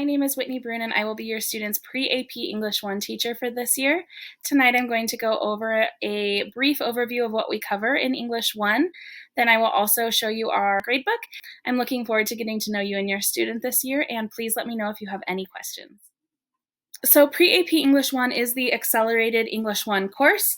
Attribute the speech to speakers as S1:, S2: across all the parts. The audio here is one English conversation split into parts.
S1: name is Whitney Bruhn, and I will be your student's Pre-AP English 1 teacher for this year. Tonight I'm going to go over a brief overview of what we cover in English 1. Then I will also show you our gradebook. I'm looking forward to getting to know you and your student this year, and please let me know if you have any questions. So Pre-AP English 1 is the Accelerated English 1 course.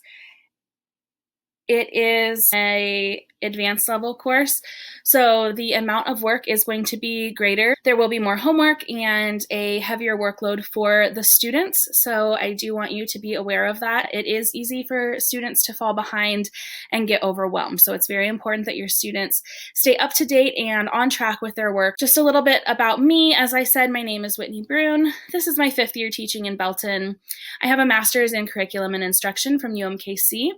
S1: It is an advanced level course, so the amount of work is going to be greater. There will be more homework and a heavier workload for the students, so I do want you to be aware of that. It is easy for students to fall behind and get overwhelmed, so it's very important that your students stay up to date and on track with their work. Just a little bit about me. As I said, my name is Whitney Bruhn. This is my 5th year teaching in Belton. I have a master's in curriculum and instruction from UMKC.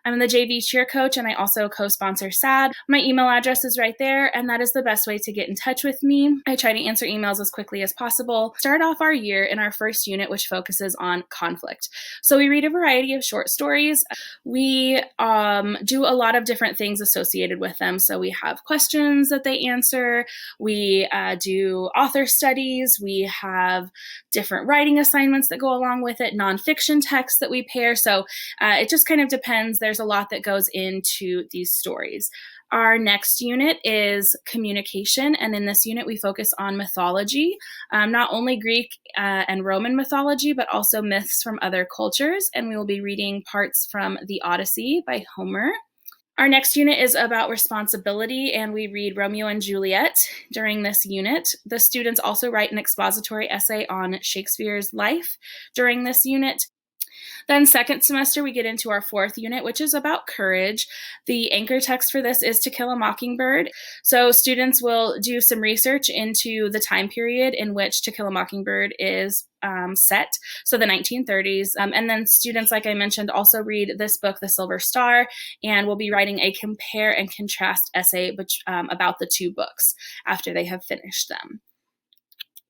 S1: I'm the JV cheer coach, and I also co-sponsor SAD. My email address is right there, and that is the best way to get in touch with me. I try to answer emails as quickly as possible. Start off our year in our first unit, which focuses on conflict. So we read a variety of short stories. We do a lot of different things associated with them. So we have questions that they answer. We do author studies. We have different writing assignments that go along with it, nonfiction texts that we pair. So it just kind of depends. There's a lot that goes into these stories. Our next unit is communication, and in this unit we focus on mythology, not only Greek and Roman mythology, but also myths from other cultures, and we will be reading parts from the Odyssey by Homer. Our next unit is about responsibility, and we read Romeo and Juliet during this unit. The students also write an expository essay on Shakespeare's life during this unit. Then second semester, we get into our 4th unit, which is about courage. The anchor text for this is To Kill a Mockingbird. So students will do some research into the time period in which To Kill a Mockingbird is set, so the 1930s. And then students, like I mentioned, also read this book, The Silver Star, and will be writing a compare and contrast essay about the two books after they have finished them.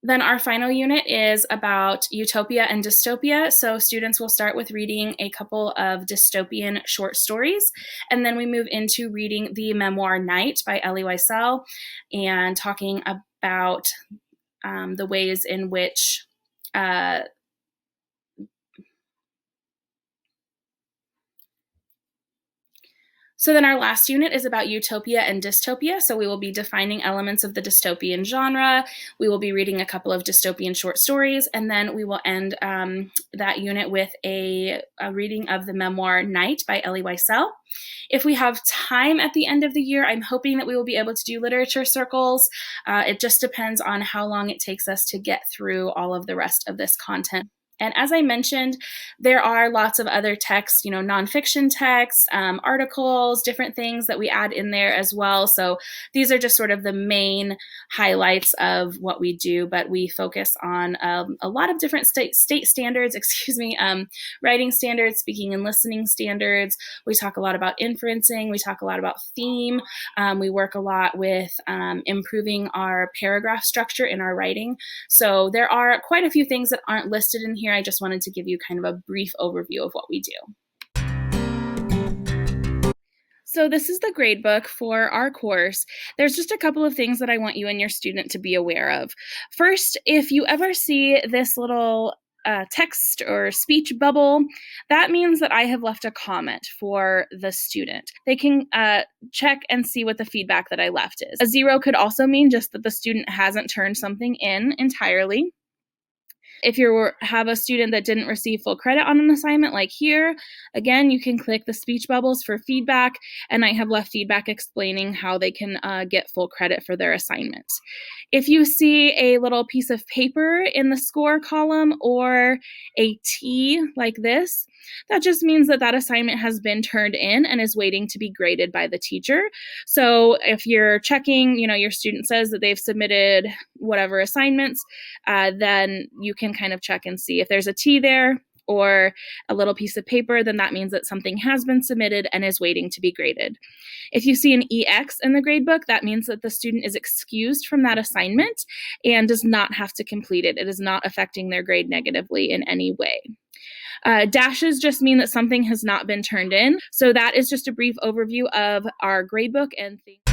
S1: Then our final unit is about utopia and dystopia. So students will start with reading a couple of dystopian short stories, and then we move into reading the memoir Night by Elie Wiesel and talking about the ways in which So then our last unit is about utopia and dystopia. So we will be defining elements of the dystopian genre. We will be reading a couple of dystopian short stories, and then we will end that unit with a reading of the memoir Night by Elie Wiesel. If we have time at the end of the year, I'm hoping that we will be able to do literature circles. It just depends on how long it takes us to get through all of the rest of this content. And as I mentioned, there are lots of other texts, nonfiction texts, articles, different things that we add in there as well. So these are just sort of the main highlights of what we do, but we focus on a lot of different state standards, writing standards, speaking and listening standards. We talk a lot about inferencing. We talk a lot about theme. We work a lot with improving our paragraph structure in our writing. So there are quite a few things that aren't listed in here. I just wanted to give you kind of a brief overview of what we do. So this is the gradebook for our course. There's just a couple of things that I want you and your student to be aware of. First, if you ever see this little text or speech bubble, that means that I have left a comment for the student. They can check and see what the feedback that I left is. A 0 could also mean just that the student hasn't turned something in entirely. If you have a student that didn't receive full credit on an assignment, like here, again, you can click the speech bubbles for feedback, and I have left feedback explaining how they can get full credit for their assignment. If you see a little piece of paper in the score column or a T like this, that just means that that assignment has been turned in and is waiting to be graded by the teacher. So if you're checking, your student says that they've submitted whatever assignments, then you can kind of check and see if there's a T there or a little piece of paper, then that means that something has been submitted and is waiting to be graded. If you see an EX in the gradebook, that means that the student is excused from that assignment and does not have to complete it. It is not affecting their grade negatively in any way. Dashes just mean that something has not been turned in. So that is just a brief overview of our gradebook and things.